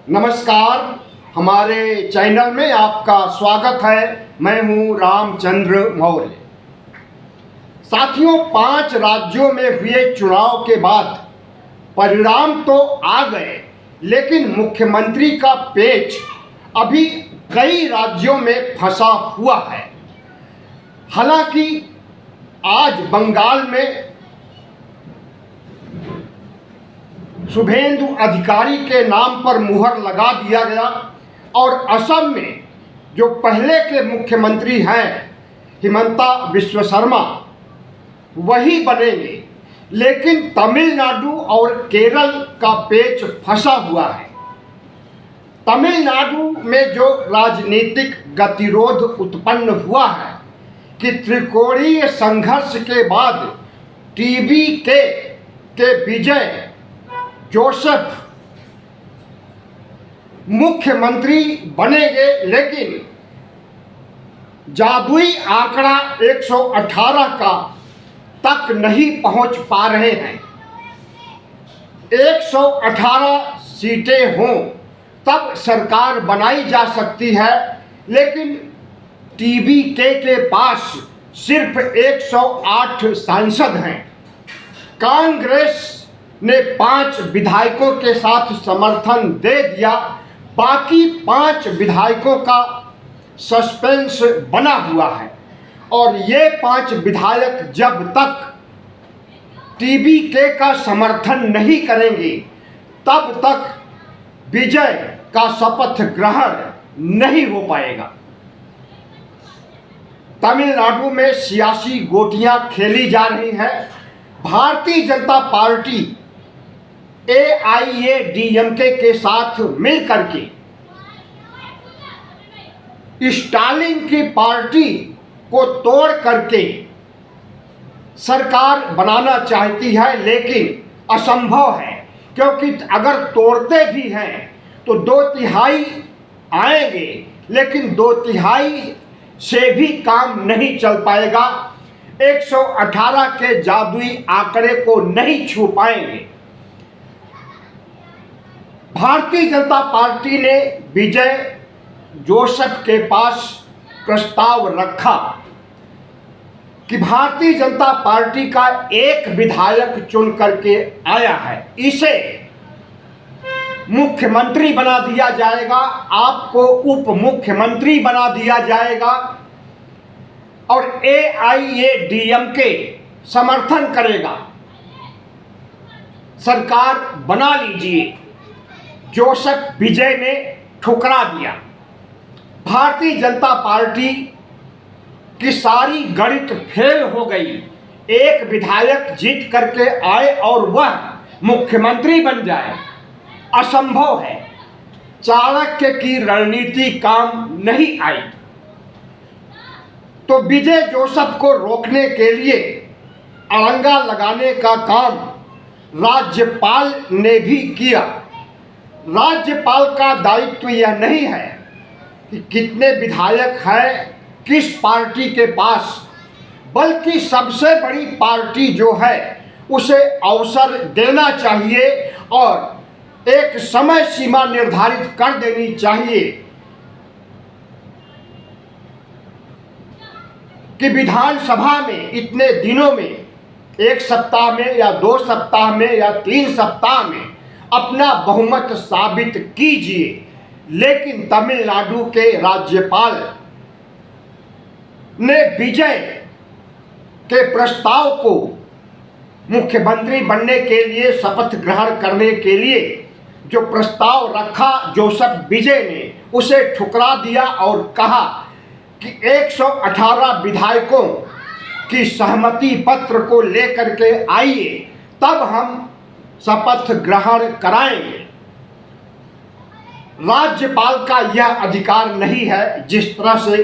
नमस्कार, हमारे चैनल में आपका स्वागत है। मैं हूं रामचंद्र मौर्य। साथियों, 5 राज्यों में हुए चुनाव के बाद परिणाम तो आ गए, लेकिन मुख्यमंत्री का पेच अभी कई राज्यों में फंसा हुआ है। हालांकि आज बंगाल में शुभेंदु अधिकारी के नाम पर मुहर लगा दिया गया और असम में जो पहले के मुख्यमंत्री हैं हिमंता बिस्व शर्मा वही बनेंगे, लेकिन तमिलनाडु और केरल का पेच फंसा हुआ है। तमिलनाडु में जो राजनीतिक गतिरोध उत्पन्न हुआ है कि त्रिकोणीय संघर्ष के बाद टीवीके के विजय जोसेफ मुख्यमंत्री बनेंगे, लेकिन जादुई आंकड़ा 118 का तक नहीं पहुंच पा रहे हैं। 118 सीटें हों तब सरकार बनाई जा सकती है, लेकिन टीवीके के पास सिर्फ 108 सांसद हैं। कांग्रेस ने 5 विधायकों के साथ समर्थन दे दिया, बाकी 5 विधायकों का सस्पेंस बना हुआ है और ये 5 विधायक जब तक टीवीके का समर्थन नहीं करेंगे तब तक विजय का शपथ ग्रहण नहीं हो पाएगा। तमिलनाडु में सियासी गोटियां खेली जा रही हैं। भारतीय जनता पार्टी AIADMK के साथ मिलकर के स्टालिन की पार्टी को तोड़ करके सरकार बनाना चाहती है, लेकिन असंभव है, क्योंकि अगर तोड़ते भी हैं तो 2/3 आएंगे, लेकिन 2/3 से भी काम नहीं चल पाएगा। 118 के जादुई आंकड़े को नहीं छू पाएंगे। भारतीय जनता पार्टी ने विजय जोसेफ के पास प्रस्ताव रखा कि भारतीय जनता पार्टी का एक विधायक चुन करके आया है, इसे मुख्यमंत्री बना दिया जाएगा, आपको उप मुख्यमंत्री बना दिया जाएगा और AIADMK समर्थन करेगा, सरकार बना लीजिए। जोसेफ विजय ने ठुकरा दिया। भारतीय जनता पार्टी की सारी गणित फेल हो गई। एक विधायक जीत करके आए और वह मुख्यमंत्री बन जाए, असंभव है। चाणक्य की रणनीति काम नहीं आई। तो विजय जोसेफ को रोकने के लिए अड़ंगा लगाने का काम राज्यपाल ने भी किया। राज्यपाल का दायित्व यह नहीं है कि कितने विधायक हैं किस पार्टी के पास, बल्कि सबसे बड़ी पार्टी जो है उसे अवसर देना चाहिए और एक समय सीमा निर्धारित कर देनी चाहिए कि विधानसभा में इतने दिनों में, 1 सप्ताह में या 2 सप्ताह में या 3 सप्ताह में अपना बहुमत साबित कीजिए। लेकिन तमिलनाडु के राज्यपाल ने विजय के प्रस्ताव को मुख्यमंत्री बनने के लिए, शपथ ग्रहण करने के लिए जो प्रस्ताव रखा जोसेफ विजय ने, उसे ठुकरा दिया और कहा कि 118 विधायकों की सहमति पत्र को लेकर के आइए, तब हम शपथ ग्रहण कराएंगे। राज्यपाल का यह अधिकार नहीं है। जिस तरह से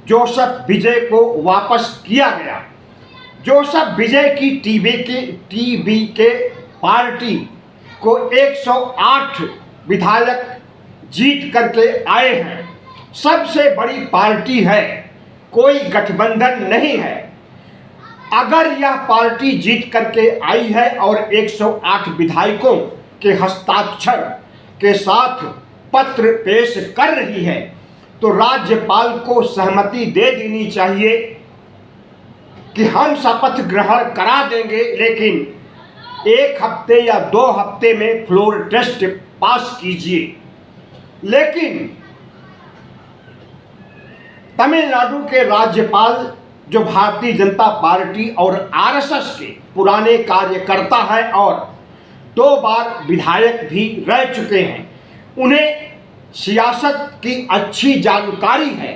जोसेफ विजय को वापस किया गया, जोसेफ विजय की टीवीके पार्टी को 108 विधायक जीत करके आए हैं। सबसे बड़ी पार्टी है, कोई गठबंधन नहीं है। अगर यह पार्टी जीत करके आई है और 108 विधायकों के हस्ताक्षर के साथ पत्र पेश कर रही है तो राज्यपाल को सहमति दे देनी चाहिए कि हम शपथ ग्रहण करा देंगे, लेकिन 1 हफ्ते या 2 हफ्ते में फ्लोर टेस्ट पास कीजिए। लेकिन तमिलनाडु के राज्यपाल जो भारतीय जनता पार्टी और आरएसएस के पुराने कार्यकर्ता हैं और 2 बार विधायक भी रह चुके हैं, उन्हें सियासत की अच्छी जानकारी है,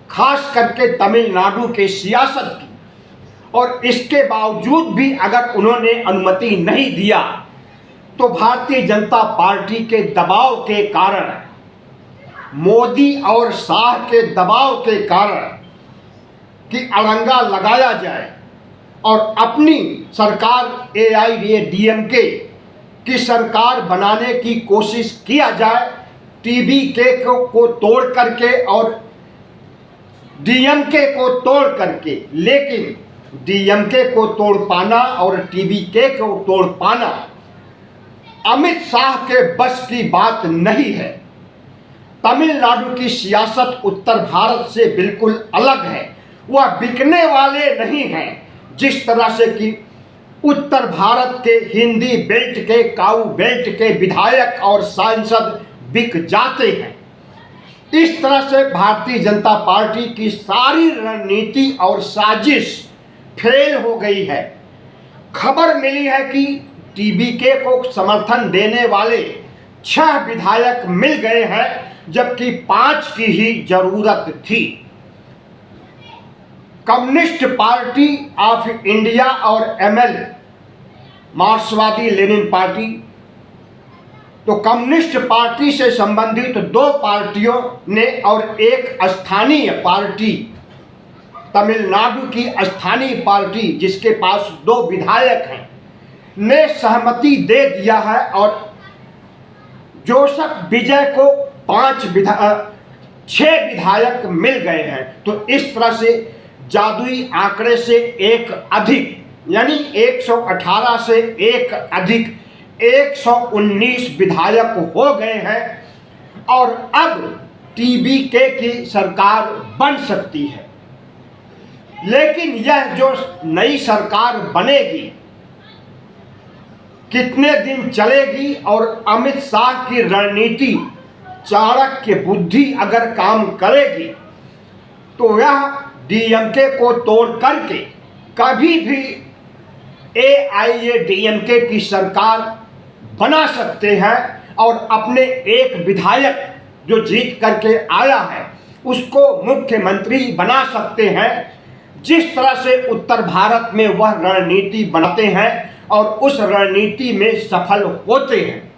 खास करके तमिलनाडु के सियासत की, और इसके बावजूद भी अगर उन्होंने अनुमति नहीं दिया तो भारतीय जनता पार्टी के दबाव के कारण, मोदी और शाह के दबाव के कारण कि अड़ंगा लगाया जाए और अपनी सरकार एआईएडीएमके की सरकार बनाने की कोशिश किया जाए, टीबीके को तोड़ करके और डीएमके को तोड़ करके। लेकिन डीएमके को तोड़ पाना और टीबीके को तोड़ पाना अमित शाह के बस की बात नहीं है। तमिलनाडु की सियासत उत्तर भारत से बिल्कुल अलग है, वह बिकने वाले नहीं हैं। जिस तरह से कि उत्तर भारत के हिंदी बेल्ट के, काऊ बेल्ट के विधायक और सांसद बिक जाते हैं, इस तरह से भारतीय जनता पार्टी की सारी रणनीति और साजिश फेल हो गई है। खबर मिली है कि टीबीके को समर्थन देने वाले 6 विधायक मिल गए हैं, जबकि 5 की ही जरूरत थी। कम्युनिस्ट पार्टी ऑफ इंडिया और एमएल मार्क्सवादी लेनिन पार्टी, तो कम्युनिस्ट पार्टी से संबंधित 2 पार्टियों ने और एक स्थानीय पार्टी, तमिलनाडु की स्थानीय पार्टी जिसके पास 2 विधायक हैं, ने सहमति दे दिया है और जोसेफ विजय को 6 विधायक मिल गए हैं। तो इस तरह से जादुई आंकड़े से एक अधिक, यानी 118 से एक अधिक 119 विधायक हो गए हैं और अब टीबीके की सरकार बन सकती है। लेकिन यह जो नई सरकार बनेगी कितने दिन चलेगी और अमित शाह की रणनीति चाणक्य बुद्धि अगर काम करेगी तो वह डीएमके को तोड़ करके कभी भी एआईएडीएमके की सरकार बना सकते हैं और अपने एक विधायक जो जीत करके आया है उसको मुख्यमंत्री बना सकते हैं। जिस तरह से उत्तर भारत में वह रणनीति बनाते हैं और उस रणनीति में सफल होते हैं।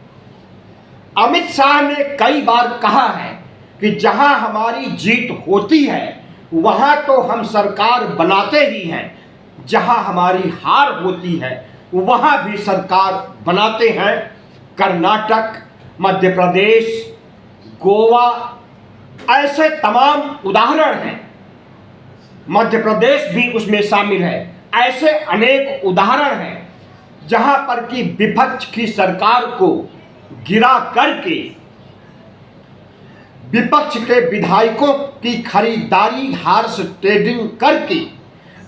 अमित शाह ने कई बार कहा है कि जहां हमारी जीत होती है वहां तो हम सरकार बनाते ही हैं, जहां हमारी हार होती है वहां भी सरकार बनाते हैं। कर्नाटक, मध्य प्रदेश, गोवा, ऐसे तमाम उदाहरण हैं, मध्य प्रदेश भी उसमें शामिल है। ऐसे अनेक उदाहरण हैं जहां पर कि विपक्ष की सरकार को गिरा करके विपक्ष के विधायकों की खरीदारी हार्स ट्रेडिंग करके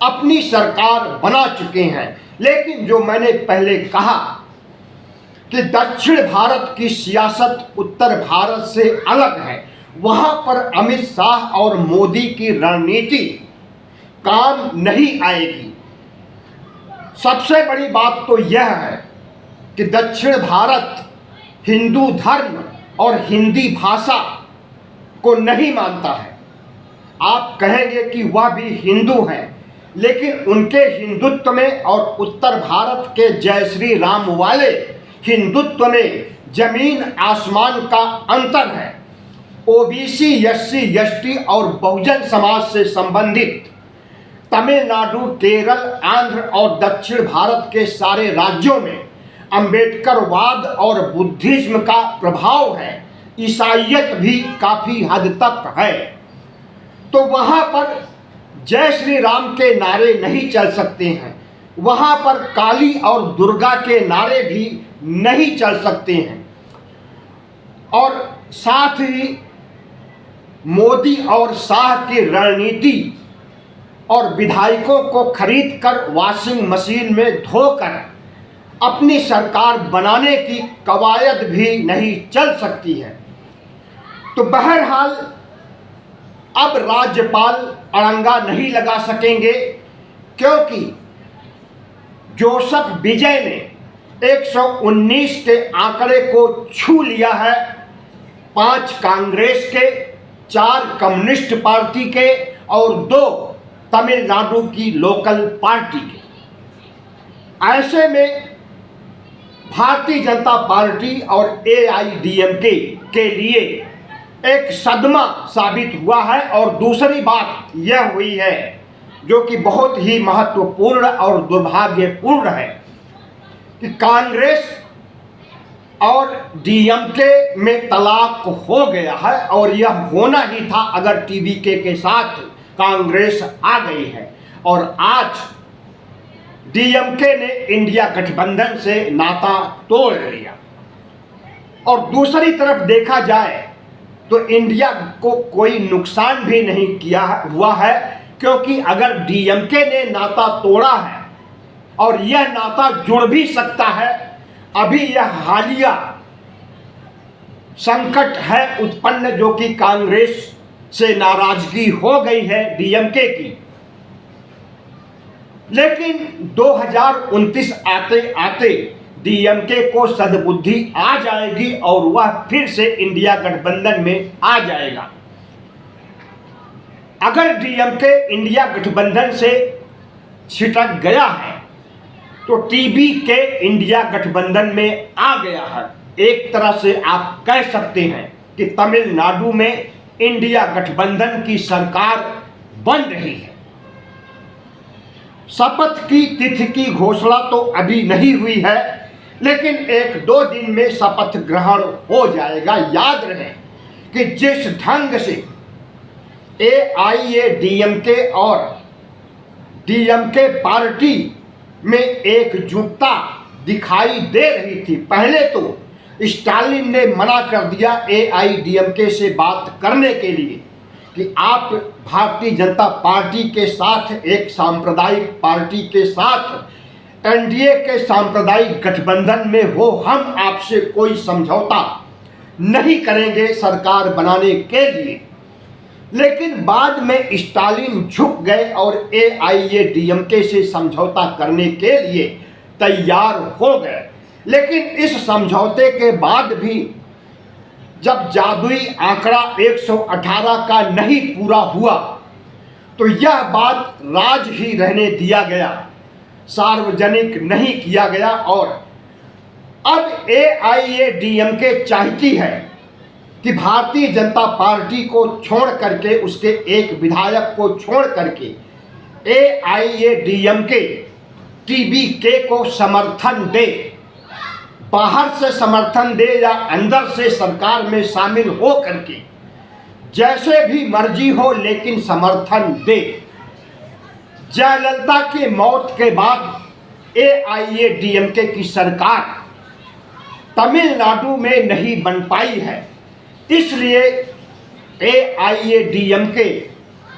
अपनी सरकार बना चुके हैं। लेकिन जो मैंने पहले कहा कि दक्षिण भारत की सियासत उत्तर भारत से अलग है, वहां पर अमित शाह और मोदी की रणनीति काम नहीं आएगी। सबसे बड़ी बात तो यह है कि दक्षिण भारत हिंदू धर्म और हिंदी भाषा को नहीं मानता है। आप कहेंगे कि वह भी हिंदू हैं, लेकिन उनके हिंदुत्व में और उत्तर भारत के जय श्री राम वाले हिंदुत्व में जमीन आसमान का अंतर है। ओबीसी, एससी, एसटी और बहुजन समाज से संबंधित तमिलनाडु, केरल, आंध्र और दक्षिण भारत के सारे राज्यों में अंबेडकरवाद और बुद्धिज्म का प्रभाव है, ईसाईयत भी काफी हद तक है। तो वहां पर जय श्री राम के नारे नहीं चल सकते हैं, वहां पर काली और दुर्गा के नारे भी नहीं चल सकते हैं। और साथ ही मोदी और शाह की रणनीति और विधायकों को खरीदकर वॉशिंग मशीन में धोकर अपनी सरकार बनाने की कवायद भी नहीं चल सकती है। तो बहरहाल अब राज्यपाल अड़ंगा नहीं लगा सकेंगे, क्योंकि जोसेफ विजय ने 119 के आंकड़े को छू लिया है। 5 कांग्रेस के, 4 कम्युनिस्ट पार्टी के और 2 तमिलनाडु की लोकल पार्टी के। ऐसे में भारतीय जनता पार्टी और AIADMK के लिए एक सदमा साबित हुआ है। और दूसरी बात यह हुई है, जो कि बहुत ही महत्वपूर्ण और दुर्भाग्यपूर्ण है, कि कांग्रेस और DMK में तलाक हो गया है। और यह होना ही था अगर TVK के साथ कांग्रेस आ गई है। और आज DMK ने इंडिया गठबंधन से नाता तोड़ लिया। और दूसरी तरफ देखा जाए तो इंडिया को कोई नुकसान भी नहीं हुआ है, क्योंकि अगर DMK ने नाता तोड़ा है और यह नाता जुड़ भी सकता है, अभी यह हालिया संकट है उत्पन्न, जो कि कांग्रेस से नाराजगी हो गई है DMK की। लेकिन 2029 आते आते DMK को सद्बुद्धि आ जाएगी और वह फिर से इंडिया गठबंधन में आ जाएगा। अगर DMK इंडिया गठबंधन से छिटक गया है तो TVK इंडिया गठबंधन में आ गया है। एक तरह से आप कह सकते हैं कि तमिलनाडु में इंडिया गठबंधन की सरकार बन रही है। शपथ की तिथि की घोषणा तो अभी नहीं हुई है, लेकिन 1-2 दिन में शपथ ग्रहण हो जाएगा। याद रहे कि जिस ढंग से AIADMK और DMK पार्टी में एकजुटता दिखाई दे रही थी, पहले तो स्टालिन ने मना कर दिया AIADMK से बात करने के लिए कि आप भारतीय जनता पार्टी के साथ, एक सांप्रदायिक पार्टी के साथ NDA के सांप्रदायिक गठबंधन में हो, हम आपसे कोई समझौता नहीं करेंगे सरकार बनाने के लिए। लेकिन बाद में स्टालिन झुक गए और AIADMK से समझौता करने के लिए तैयार हो गए। लेकिन इस समझौते के बाद भी जब जादुई आंकड़ा 118 का नहीं पूरा हुआ, तो यह बात राज ही रहने दिया गया, सार्वजनिक नहीं किया गया। और अब AIADMK चाहती है कि भारतीय जनता पार्टी को छोड़ करके, उसके एक विधायक को छोड़ करके AIADMK TVK को समर्थन दे, बाहर से समर्थन दे या अंदर से सरकार में शामिल हो करके, जैसे भी मर्जी हो, लेकिन समर्थन दे। जयललिता की मौत के बाद AIADMK की सरकार तमिलनाडु में नहीं बन पाई है, इसलिए AIADMK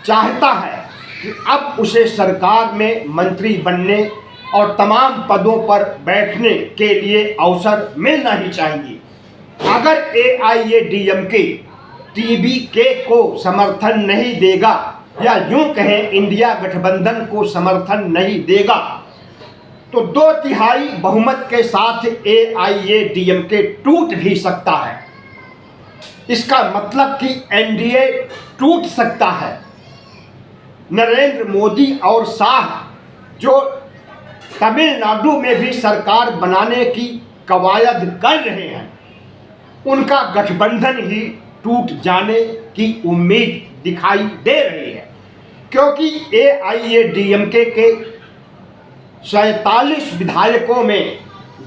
चाहता है कि अब उसे सरकार में मंत्री बनने और तमाम पदों पर बैठने के लिए अवसर मिलना ही चाहिए। अगर AIADMK TVK को समर्थन नहीं देगा, या यूं कहें इंडिया गठबंधन को समर्थन नहीं देगा, तो 2/3 बहुमत के साथ AIADMK टूट भी सकता है। इसका मतलब कि NDA टूट सकता है। नरेंद्र मोदी और शाह जो तमिलनाडु में भी सरकार बनाने की कवायद कर रहे हैं, उनका गठबंधन ही टूट जाने की उम्मीद दिखाई दे रही है। क्योंकि AIADMK के 47 विधायकों में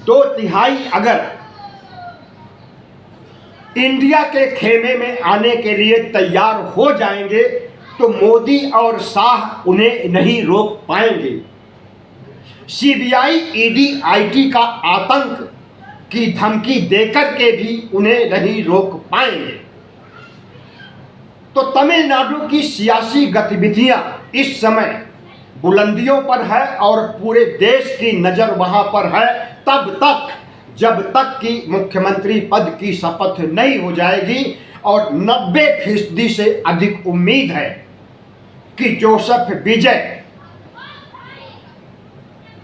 2/3 अगर इंडिया के खेमे में आने के लिए तैयार हो जाएंगे, तो मोदी और शाह उन्हें नहीं रोक पाएंगे। CBI, ED, IT का आतंक की धमकी देकर के भी उन्हें नहीं रोक पाएंगे। तो तमिलनाडु की सियासी गतिविधियां इस समय बुलंदियों पर है और पूरे देश की नज़र वहां पर है तब तक जब तक कि मुख्यमंत्री पद की शपथ नहीं हो जाएगी। और 90% से अधिक उम्मीद है कि जोसेफ विजय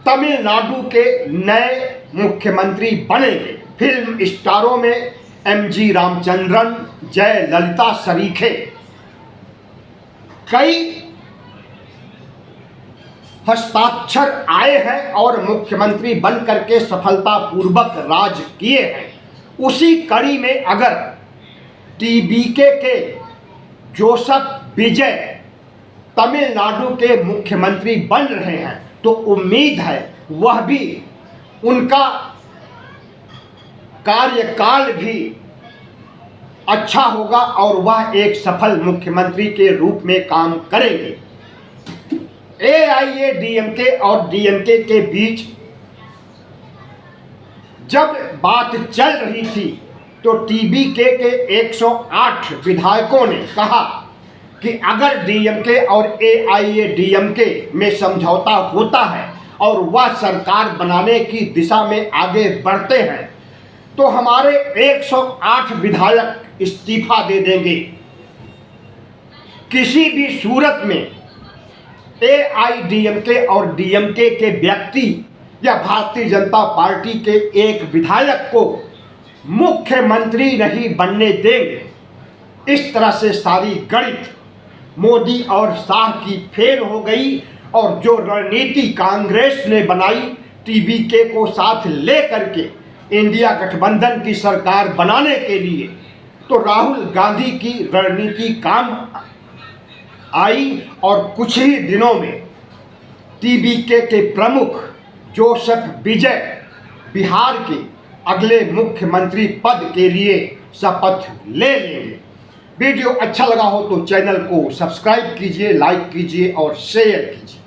तमिलनाडु के नए मुख्यमंत्री बनेंगे। फिल्म स्टारों में MG रामचंद्रन, जयललिता सरीखे, कई हस्ताक्षर आए हैं और मुख्यमंत्री बन करके सफलतापूर्वक राज किए हैं। उसी कड़ी में अगर TBK के जोसेफ विजय तमिलनाडु के मुख्यमंत्री बन रहे हैं तो उम्मीद है वह भी उनका कार्यकाल भी अच्छा होगा और वह एक सफल मुख्यमंत्री के रूप में काम करेंगे। AIADMK और DMK के बीच जब बात चल रही थी तो TBK के 108 विधायकों ने कहा कि अगर DMK और AIADMK में समझौता होता है और वह सरकार बनाने की दिशा में आगे बढ़ते हैं तो हमारे 108 विधायक इस्तीफा दे देंगे। किसी भी सूरत में AIADMK और DMK के व्यक्ति या भारतीय जनता पार्टी के एक विधायक को मुख्यमंत्री नहीं बनने देंगे। इस तरह से सारी गणित मोदी और शाह की फेल हो गई और जो रणनीति कांग्रेस ने बनाई TBK को साथ ले करके इंडिया गठबंधन की सरकार बनाने के लिए, तो राहुल गांधी की रणनीति काम आई और कुछ ही दिनों में TBK के प्रमुख जोसेफ विजय बिहार के अगले मुख्यमंत्री पद के लिए शपथ ले लेंगे। वीडियो अच्छा लगा हो तो चैनल को सब्सक्राइब कीजिए, लाइक कीजिए और शेयर कीजिए।